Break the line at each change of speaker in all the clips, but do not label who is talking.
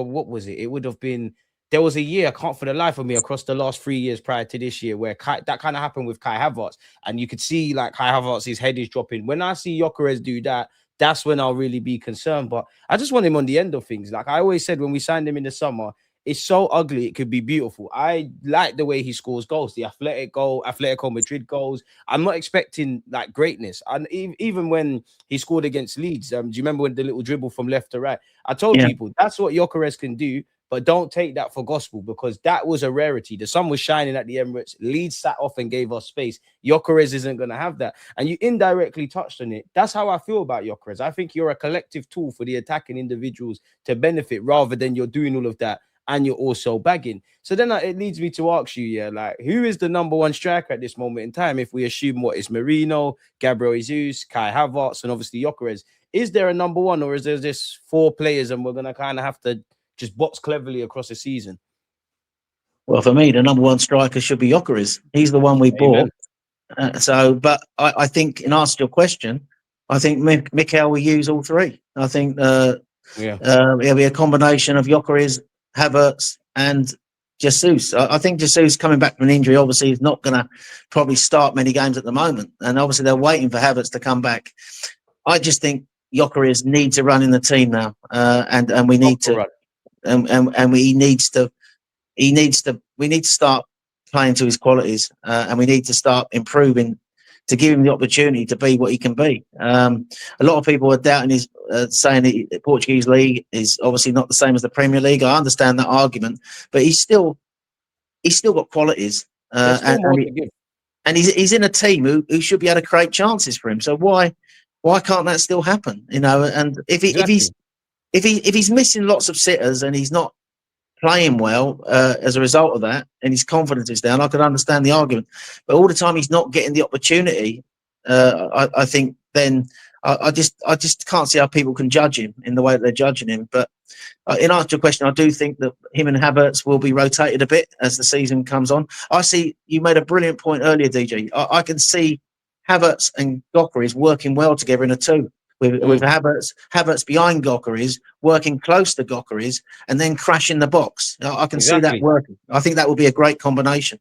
what was it? It would have been, there was a year, I can't for the life of me, across the last 3 years prior to this year, where that kind of happened with Kai Havertz, and you could see like Kai Havertz's head is dropping. When I see Gyökeres do that, that's when I'll really be concerned. But I just want him on the end of things. Like I always said when we signed him in the summer, it's so ugly it could be beautiful. I like the way he scores goals, the athletic goal, Atletico Madrid goals. I'm not expecting like greatness. And even when he scored against Leeds, do you remember when the little dribble from left to right? I told people that's what Gyökeres can do, but don't take that for gospel, because that was a rarity. The sun was shining at the Emirates. Leeds sat off and gave us space. Gyökeres isn't going to have that. And you indirectly touched on it. That's how I feel about Gyökeres. I think you're a collective tool for the attacking individuals to benefit, rather than you're doing all of that and you're also bagging. So then it leads me to ask you, like, who is the number one striker at this moment in time? If we assume what is Merino, Gabriel Jesus, Kai Havertz, and obviously Gyökeres, is there a number one, or is there just 4 players and we're going to kind of have to just box cleverly across the season?
Well, for me, the number one striker should be Gyökeres. He's the one we bought. But I think, in answer to your question, I think Mikel will use all 3. I think it'll be a combination of Gyökeres, Havertz, and Jesus. I think Jesus, coming back from an injury, obviously is not going to probably start many games at the moment, and obviously they're waiting for Havertz to come back. I just think Gyökeres needs to run in the team now, and we need to, and we needs to. We need to start playing to his qualities, and we need to start improving to give him the opportunity to be what he can be. A lot of people are doubting his, saying the Portuguese league is obviously not the same as the Premier League. I understand that argument, but he's still got qualities, and he's in a team who should be able to create chances for him. So why can't that still happen? You know, and if he's missing lots of sitters and he's not playing well as a result of that, and his confidence is down, I could understand the argument. But all the time he's not getting the opportunity, I think then I just can't see how people can judge him in the way that they're judging him. But in answer to your question, I do think that him and Havertz will be rotated a bit as the season comes on. I see you made a brilliant point earlier, DJ. I can see Havertz and Gyökeres working well together in a 2. With Havertz behind Gyökeres, working close to Gyökeres, and then crashing the box. I can see that working. I think that would be a great combination.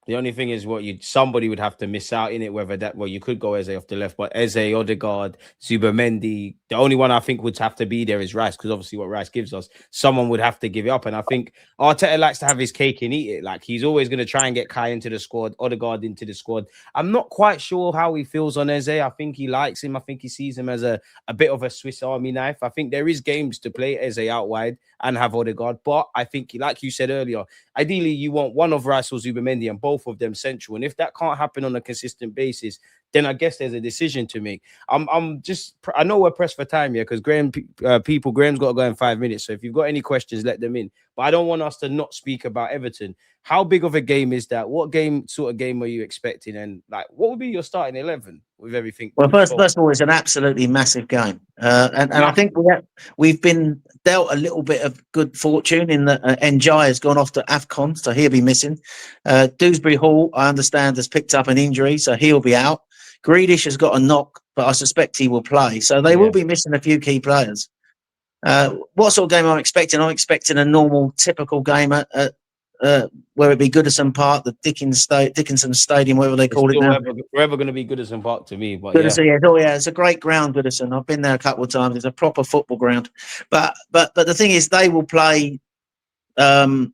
The only thing is somebody would have to miss out in it, whether that, well, you could go Eze off the left, but Eze, Odegaard, Zubimendi, the only one I think would have to be there is Rice, because obviously what Rice gives us, someone would have to give it up. And I think Arteta likes to have his cake and eat it. Like, he's always going to try and get Kai into the squad, Odegaard into the squad. I'm not quite sure how he feels on Eze. I think he likes him. I think he sees him as a bit of a Swiss Army knife. I think there is games to play Eze out wide and have Odegaard, but I think, like you said earlier, ideally you want one of Rice or Zubimendi and both of them central. And if that can't happen on a consistent basis, then I guess there's a decision to make. I know we're pressed for time here because Graham's got to go in 5 minutes. So if you've got any questions, let them in. But I don't want us to not speak about Everton. How big of a game is that? What sort of game are you expecting? And like, what would be your starting 11 with everything?
Well, first of all, it's an absolutely massive game. And I think we've been dealt a little bit of good fortune in that Njai has gone off to AFCON, so he'll be missing. Dewsbury Hall, I understand, has picked up an injury, so he'll be out. Grealish has got a knock, but I suspect he will play. So they will be missing a few key players. What sort of game I'm expecting? I'm expecting a normal, typical game at where it be Goodison Park, the Dickinson Stadium, whatever they call it now.
Forever going to be Goodison Park to me. But
Goodison, it's a great ground, Goodison. I've been there a couple of times. It's a proper football ground. But the thing is, they will play counter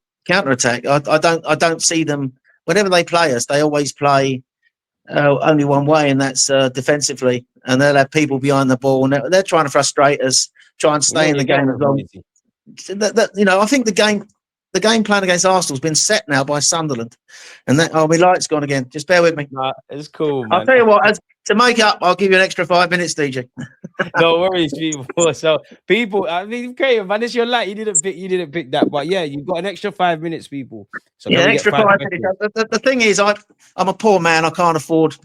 attack. I don't see them. Whenever they play us, they always play only one way, and that's defensively. And they'll have people behind the ball, and they're trying to frustrate us, try and stay in the game as long. I think the game plan against Arsenal has been set now by Sunderland, and my light's gone again. Just bear with me.
Nah, it's cool, man.
I'll tell you what. To make up, I'll give you an extra 5 minutes, DJ.
No worries, people. So people, I mean, okay, man, it's your light. You didn't pick that, but yeah, you've got an extra 5 minutes, people. So
yeah, extra 5 minutes. The thing is, I'm a poor man. I can't afford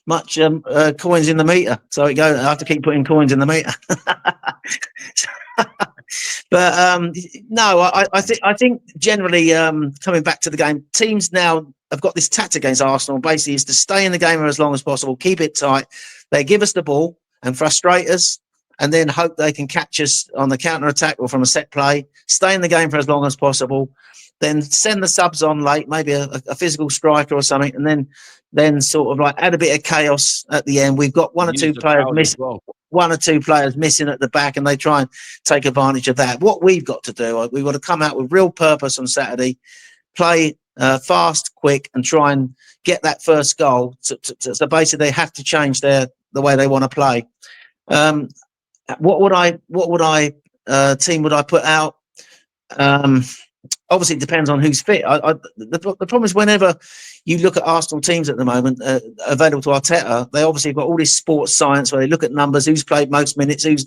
much coins in the meter, so I have to keep putting coins in the meter. But no, I think generally coming back to the game, teams now have got this tactic against Arsenal. Basically, is to stay in the game as long as possible, keep it tight. They give us the ball and frustrate us, and then hope they can catch us on the counter attack or from a set play, stay in the game for as long as possible, then send the subs on late, maybe a physical striker or something, and then sort of like add a bit of chaos at the end. We've got one or two players missing at the back, and they try and take advantage of that. What we've got to do, we've got to come out with real purpose on Saturday, play fast, quick, and try and get that first goal. So basically, they have to change the way they want to play. What would I team would I put out? Obviously, it depends on who's fit. The problem is whenever you look at Arsenal teams at the moment available to Arteta, they obviously have got all this sports science where they look at numbers, who's played most minutes, who's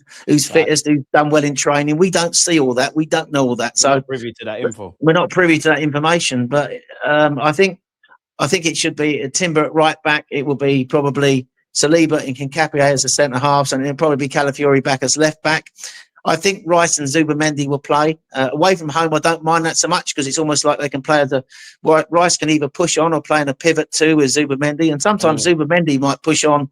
fittest, who's done well in training. We don't see all that. We don't know all that.
We're not privy to that info.
We're not privy to that information. But I think it should be a Timber at right back. It will be probably Saliba and Kincapié as a centre halves, and it'll probably be Calafiori back as left back. I think Rice and Zubimendi will play. Away from home, I don't mind that so much because it's almost like they can play Rice can either push on or play in a pivot too with Zubimendi, and sometimes Zubimendi might push on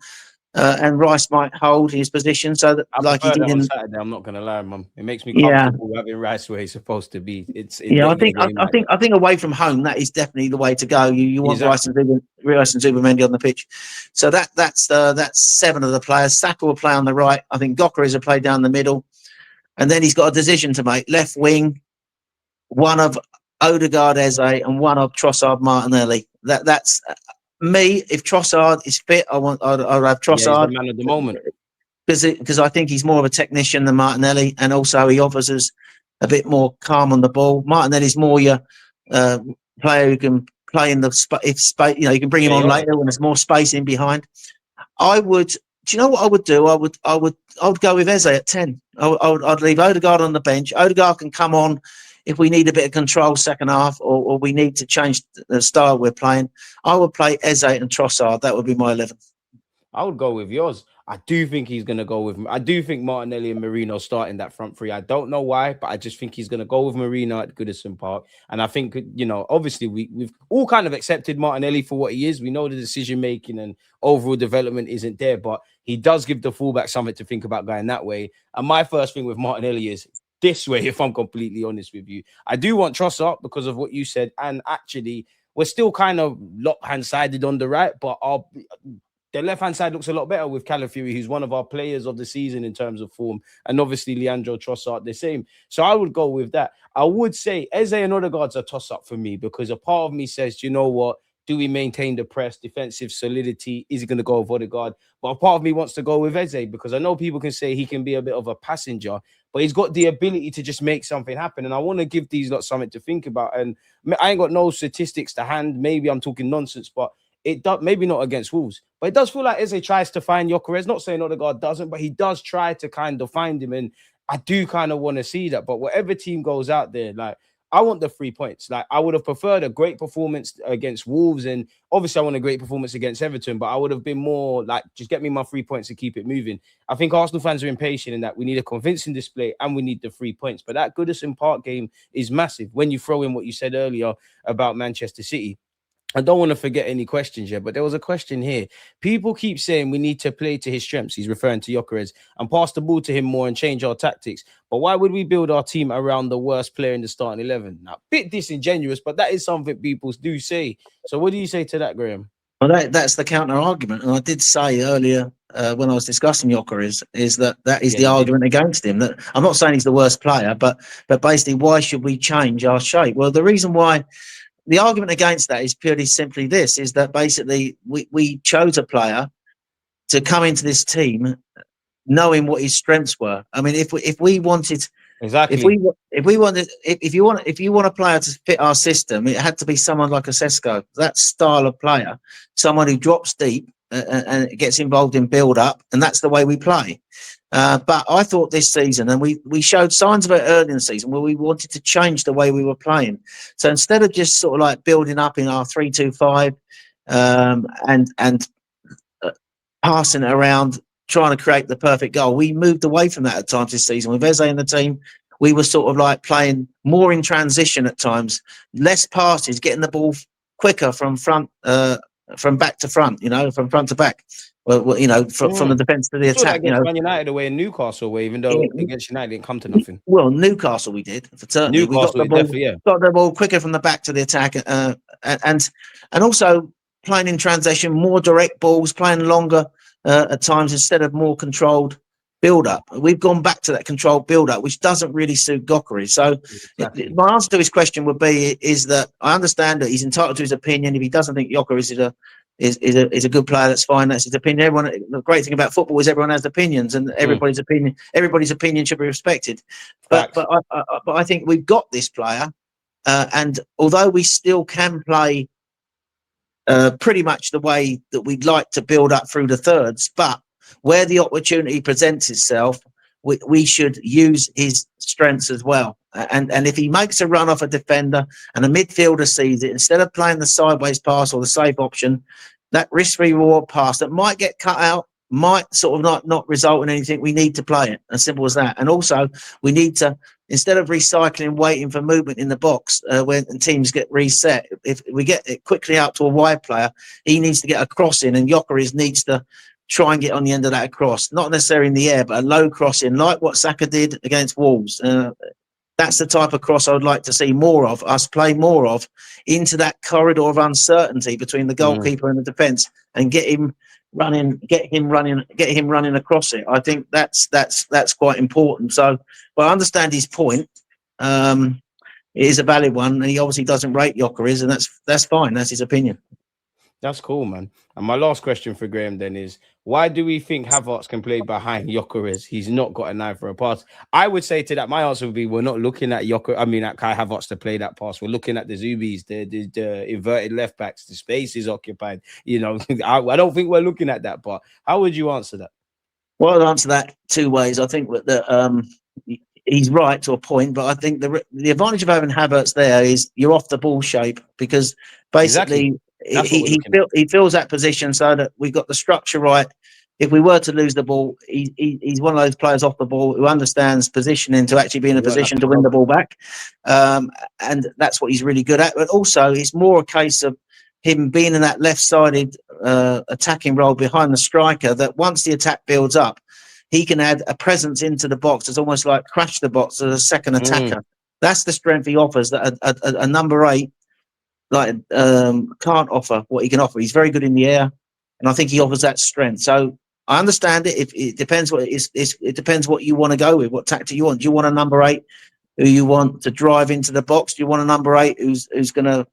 and Rice might hold his position. So that, like he did on
Saturday, I'm not going to lie, Mum. It makes me comfortable having Rice where he's supposed to be.
I think away from home, that is definitely the way to go. You want Rice and Zubimendi on the pitch. So that's 7 of the players. Saka will play on the right. I think Gyokeres will play down the middle. And then he's got a decision to make. Left wing, one of Odegaard, Eze, and one of Trossard, Martinelli. That's me. If Trossard is fit, I'd have Trossard.
Yeah, he's the man at the moment.
Because I think he's more of a technician than Martinelli, and also he offers us a bit more calm on the ball. Martinelli's more your player who can play in the space. You can bring him on later when there's more space in behind. Do you know what I would do? I would go with Eze at 10. I'd leave Odegaard on the bench. Odegaard can come on if we need a bit of control second half, or we need to change the style we're playing. I would play Eze and Trossard. That would be my 11.
I would go with yours. I do think he's going to go with. I do think Martinelli and Merino starting that front three. I don't know why, but I just think he's going to go with Merino at Goodison Park. And I think, obviously we've all kind of accepted Martinelli for what he is. We know the decision making and overall development isn't there, but he does give the fullback something to think about going that way. And my first thing with Martinelli is this way, if I'm completely honest with you. I do want Trossard because of what you said. And actually, we're still kind of hand-sided on the right, but the left-hand side looks a lot better with Calafiori, who's one of our players of the season in terms of form, and obviously Leandro Trossard the same. So I would go with that. I would say Eze and Odegaard's a toss-up for me because a part of me says, you know what? Do we maintain the press, defensive solidity? Is he going to go with Odegaard? But a part of me wants to go with Eze because I know people can say he can be a bit of a passenger, but he's got the ability to just make something happen. And I want to give these lot something to think about. And I ain't got no statistics to hand. Maybe I'm talking nonsense, but it does, maybe not against Wolves, but it does feel like Eze tries to find Gyökeres. Not saying Odegaard doesn't, but he does try to kind of find him. And I do kind of want to see that. But whatever team goes out there, like, I want the 3 points. Like, I would have preferred a great performance against Wolves. And obviously I want a great performance against Everton, but I would have been more like, just get me my 3 points and keep it moving. I think Arsenal fans are impatient in that we need a convincing display and we need the 3 points. But that Goodison Park game is massive. When you throw in what you said earlier about Manchester City, I don't want to forget any questions yet, but there was a question here. People keep saying we need to play to his strengths. He's referring to Gyökeres and pass the ball to him more and change our tactics. But why would we build our team around the worst player in the starting 11? Now, a bit disingenuous, but that is something people do say. So what do you say to that, Graham?
Well, that's the counter argument. And I did say earlier when I was discussing Gyökeres is that is the argument against him. That I'm not saying he's the worst player, but basically, why should we change our shape? Well, the reason why. The argument against that is purely simply this, is that basically we chose a player to come into this team knowing what his strengths were. I mean, if we wanted
exactly
if you want a player to fit our system, it had to be someone like a Sesko, that style of player, someone who drops deep and gets involved in build up, and that's the way we play. But I thought this season, and we showed signs of it early in the season, where we wanted to change the way we were playing. So instead of just sort of like building up in our 3-2-5 and passing it around, trying to create the perfect goal, we moved away from that at times this season. With Eze in the team, we were sort of like playing more in transition at times, less passes, getting the ball quicker from front from back to front, from front to back. Well, from the defence to the
You saw that
attack.
against Man United away in Newcastle away, even though against United it didn't come to nothing.
Well, Newcastle we did, certainly. We got
Newcastle, definitely,
got the ball quicker from the back to the attack, and also playing in transition, more direct balls, playing longer at times instead of more controlled build-up. We've gone back to that controlled build-up, which doesn't really suit Gyokeres. So my answer to his question would be is that I understand that he's entitled to his opinion. If he doesn't think Gyokeres is a good player, that's fine. That's his opinion. The great thing about football is everyone has opinions, and everybody's opinion should be respected. But I think we've got this player, and although we still can play pretty much the way that we'd like to build up through the thirds, but where the opportunity presents itself, we should use his strengths as well. And if he makes a run off a defender and a midfielder sees it, instead of playing the sideways pass or the safe option, that risk-free reward pass that might get cut out, might sort of not result in anything, we need to play it. As simple as that. And also, we need to, instead of recycling, waiting for movement in the box when teams get reset, if we get it quickly out to a wide player, he needs to get a cross in, and Gyokeres needs to try and get on the end of that cross, not necessarily in the air, but a low cross in, like what Saka did against Wolves. That's the type of cross I would like to see more of, us play more of, into that corridor of uncertainty between the goalkeeper and the defence, and get him running across it. I think that's quite important. So, but I understand his point. It is a valid one, and he obviously doesn't rate Gyokeres, and that's fine. That's his opinion.
That's cool, man. And my last question for Graham then is, why do we think Havertz can play behind Gyokeres? He's not got an eye for a pass. I would say to that, my answer would be, we're not looking at at Kai Havertz to play that pass. We're looking at the Zubis, the inverted left backs, the space is occupied. I don't think we're looking at that. But how would you answer that?
Well, I'd answer that two ways. I think that he's right to a point, but I think the advantage of having Havertz there is you're off the ball shape, because basically.
Exactly.
He fills that position so that we've got the structure right. If we were to lose the ball, he's one of those players off the ball who understands positioning to actually be in a position to win the ball back. And that's what he's really good at. But also, it's more a case of him being in that left-sided attacking role behind the striker, that once the attack builds up, he can add a presence into the box. It's almost like crash the box as a second attacker. That's the strength he offers, that a number 8 can't offer what he can offer. He's very good in the air, and I think he offers that strength. So I understand it. It depends what it depends what you want to go with, what tactic you want. Do you want a number 8 who you want to drive into the box? Do you want a number 8 who's going to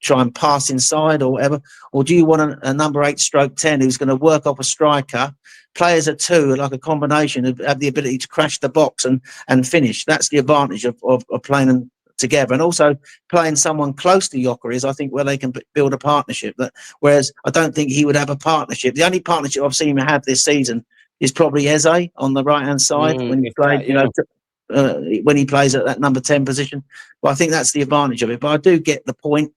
try and pass inside or whatever? Or do you want a number 8 stroke 10 who's going to work off a striker, play as a 2, like a combination, have the ability to crash the box and finish? That's the advantage of playing them together, and also playing someone close to Gyokeres, I think, where they can build a partnership. Whereas I don't think he would have a partnership. The only partnership I've seen him have this season is probably Eze on the right hand side when he played, when he plays at that number 10 position. But I think that's the advantage of it. But I do get the point.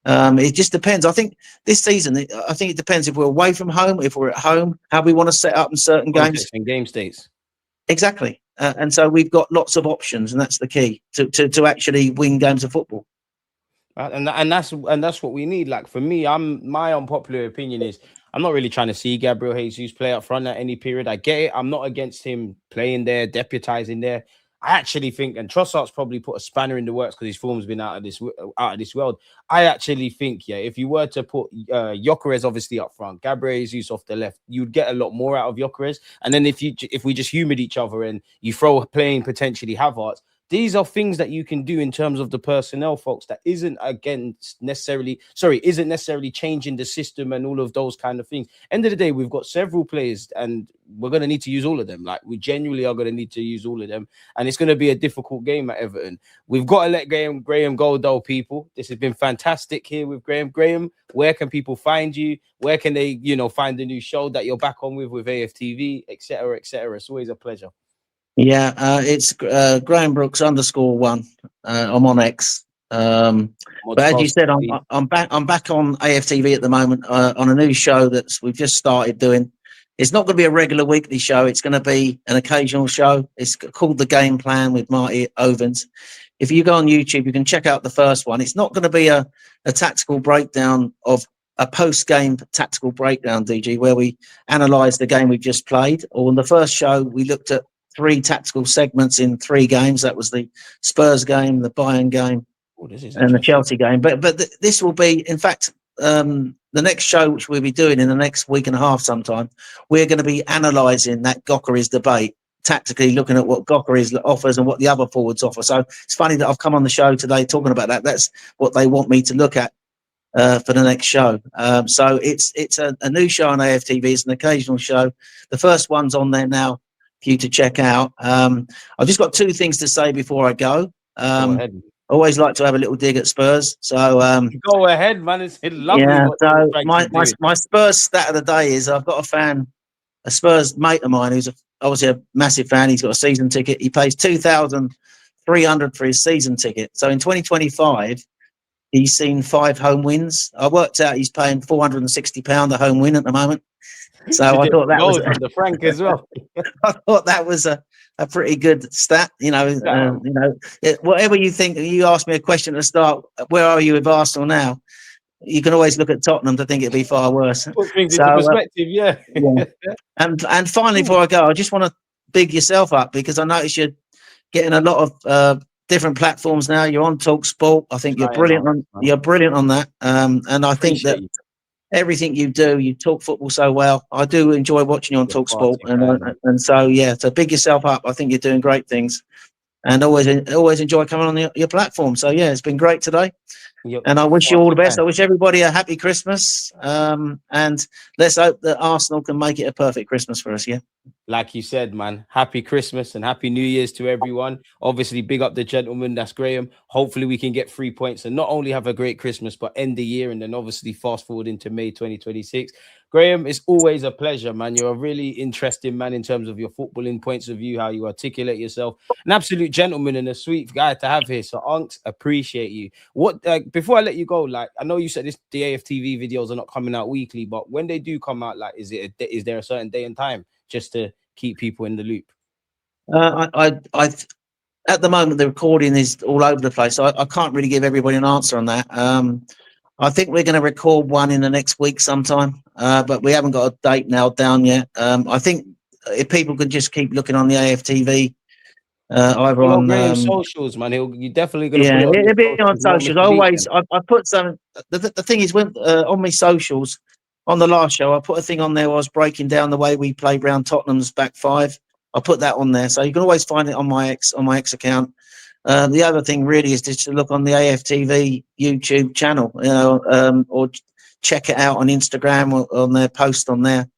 It just depends. I think this season, I think it depends if we're away from home, if we're at home, how we want to set up in certain games
and game states.
Exactly. And so we've got lots of options, and that's the key to actually win games of football.
And that's what we need. Like, for me, my unpopular opinion is I'm not really trying to see Gabriel Jesus play up front at any period. I get it. I'm not against him playing there, deputizing there. I actually think, and Trossard's probably put a spanner in the works because his form's been out of this world. I actually think, if you were to put Gyokeres obviously up front, Gabriel Jesus off the left, you'd get a lot more out of Gyokeres. And then if we just humoured each other and you throw playing potentially Havertz, these are things that you can do in terms of the personnel, folks, that isn't necessarily changing the system and all of those kind of things. End of the day, we've got several players and we're going to need to use all of them. Like, we genuinely are going to need to use all of them. And it's going to be a difficult game at Everton. We've got to let Graham go, though, people. This has been fantastic here with Graham. Graham, where can people find you? Where can they, find the new show that you're back on with AFTV, etc., etc.? It's always a pleasure.
Yeah, it's Graham Brooks _1. I'm on X. But as you said, I'm back on AFTV at the moment on a new show we've just started doing. It's not going to be a regular weekly show. It's going to be an occasional show. It's called The Game Plan with Marty Ovens. if you go on YouTube, you can check out the first one. It's not going to be a tactical breakdown of a post-game tactical breakdown, DG, where we analyse the game we've just played. Or in the first show, we looked at 3 tactical segments in 3 games. That was the Spurs game, the Bayern game, and the Chelsea game. But this will be, in fact, the next show, which we'll be doing in the next week and a half sometime, we're going to be analysing that Gyokeres debate, tactically looking at what Gyokeres offers and what the other forwards offer. So it's funny that I've come on the show today talking about that. That's what they want me to look at for the next show. So it's a new show on AFTV. It's an occasional show. The first one's on there now for you to check out. I've just got 2 things to say before I go.
Go ahead.
I always like to have a little dig at Spurs. So
go ahead, man. It's lovely.
Yeah.
What
So my Spurs stat of the day is I've got a Spurs mate of mine who's obviously a massive fan. He's got a season ticket. He pays $2,300 for his season ticket. So in 2025, he's seen 5 home wins. I worked out he's paying £460 a home win at the moment. So I thought that was
from the Frank as well.
I thought that was a pretty good stat. Whatever you think. You asked me a question at the start. Where are you with Arsenal now? You can always look at Tottenham to think it'd be far worse.
Put things into perspective, yeah.
And finally, before I go, I just want to big yourself up because I notice you're getting a lot of different platforms now. You're on Talk Sport. I think you're brilliant. You're brilliant on that. And I think that everything you do, you talk football so well. I do enjoy watching you on Talk Sport, and so so big yourself up. I think you're doing great things, and always enjoy coming on your platform. So it's been great today. And I wish you all the best. I wish everybody a happy Christmas. And let's hope that Arsenal can make it a perfect Christmas for us. Yeah.
Like you said, man, happy Christmas and happy New Year's to everyone. Obviously, big up the gentleman. That's Graham. Hopefully, we can get 3 points and not only have a great Christmas, but end the year and then obviously fast forward into May 2026. Graham, it's always a pleasure, man. You're a really interesting man in terms of your footballing points of view, how you articulate yourself. An absolute gentleman and a sweet guy to have here. So, Unks, appreciate you. Before I let you go, I know you said the AFTV videos are not coming out weekly, but when they do come out, is there a certain day and time just to keep people in the loop?
At the moment, the recording is all over the place, so I can't really give everybody an answer on that. I think we're going to record one in the next week sometime, but we haven't got a date nailed down yet. I think if people could just keep looking on the AFTV, either on
socials, man. You definitely going to
put it'll be on socials. I put some. The thing is, when on my socials, on the last show, I put a thing on there where I was breaking down the way we played round Tottenham's back 5. I put that on there, so you can always find it on my X account. The other thing really is just to look on the AFTV YouTube channel, or check it out on Instagram or on their post on there.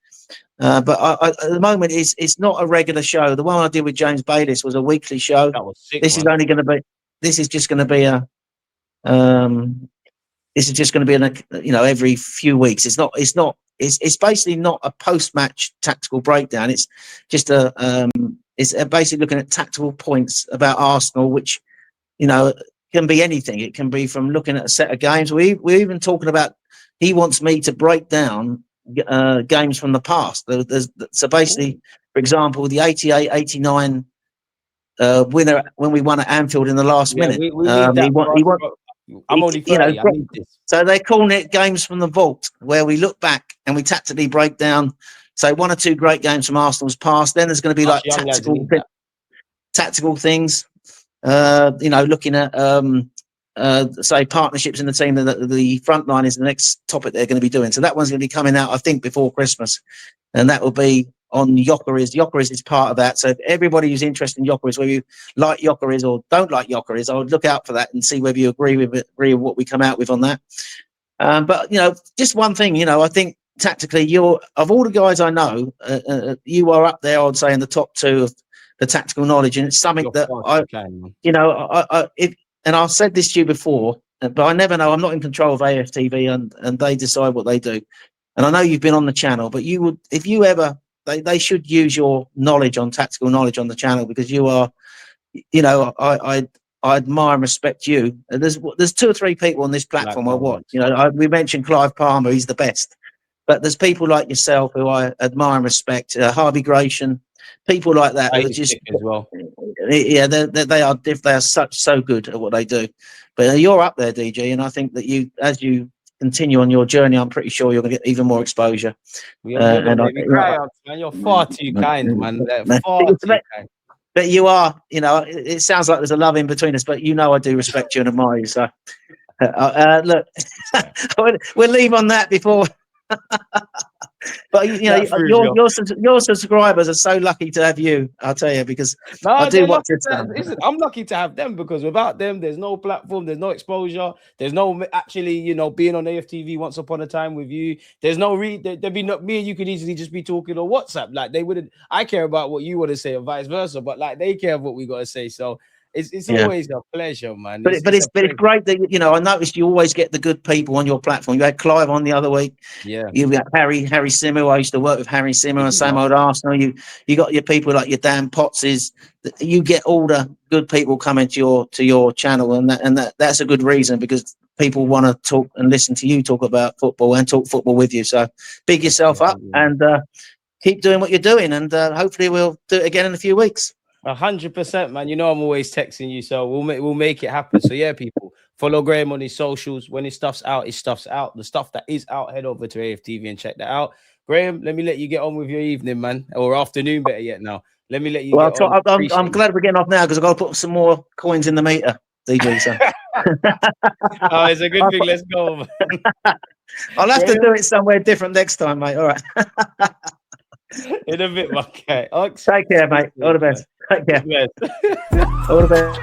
But at the moment, it's not a regular show. The one I did with James Bayliss was a weekly show.
That was sick.
This is only going to be. This is just going to be a. This is just going to be every few weeks. It's basically not a post-match tactical breakdown. It's just it's basically looking at tactical points about Arsenal, which can be anything. It can be from looking at a set of games. We're even talking about. He wants me to break down games from the past. So basically, for example, the 88-89 winner when we won at Anfield in the last minute.
I'm only 30. I need this.
So they're calling it games from the vault, where we look back and we tactically break down, say, 1 or 2 great games from Arsenal's past. Then there's going to be tactical things, looking at, say, partnerships in the team. The front line is the next topic they're going to be doing. So that one's going to be coming out, I think, before Christmas. And that will be on Gyokeres. Gyokeres is part of that. So if everybody who's interested in Gyokeres, whether you like Gyokeres or don't like Gyokeres, I would look out for that and see whether you agree with what we come out with on that. But just one thing, I think tactically, of all the guys I know, you are up there, I would say, in the top 2 of the tactical knowledge, and it's something that and I've said this to you before, but I never know. I'm not in control of AFTV, and they decide what they do. And I know you've been on the channel, but you would, if you ever. They should use your knowledge on tactical knowledge on the channel, because you are, I admire and respect you. There's 2 or 3 people on this platform I watch. We mentioned Clive Palmer; he's the best. But there's people like yourself who I admire and respect. Harvey Gratian, people like that who are
He's
just
sick as well.
yeah, they are so good at what they do. But you're up there, DG, and I think that as you continue on your journey, I'm pretty sure you're going to get even more exposure.
You're gonna
And
make me cry out, man. You're far too kind, man. Far too kind.
But you are, it sounds like there's a love in between us, but I do respect you and admire you. So look, we'll leave on that before. But your subscribers are so lucky to have you. I'll tell you, because I do watch it.
I'm lucky to have them, because without them, there's no platform, there's no exposure, there's no actually, being on AFTV once upon a time with you. There's no there'd be no me and you could easily just be talking on WhatsApp. Like they wouldn't. I care about what you want to say, or vice versa. But like they care what we got to say. So it's always a pleasure, man.
But it's great that I noticed you always get the good people on your platform. You had Clive on the other week.
Yeah.
You got Harry Simmer. I used to work with Harry Simmer and Sam Old Arsenal. You got your people like your Dan Pottses. You get all the good people coming to your channel, and that's a good reason, because people want to talk and listen to you talk about football and talk football with you. So big yourself up and keep doing what you're doing, and hopefully we'll do it again in a few weeks.
100%, man. I'm always texting you, so we'll make it happen. So yeah, people, follow Graham on his socials. When his stuff's out, his stuff's out. The stuff that is out, head over to AFTV and check that out. Graham, let me let you get on with your evening, man, or afternoon, better yet. Now, let me let you.
Well, I'm glad we're getting off now, because I've got to put some more coins in the meter, DJ. So.
Oh, it's a good thing. Let's go. Man.
I'll have to do it somewhere different next time, mate. All right.
In a bit, okay.
Take care, mate. All the best. Take care. All the best.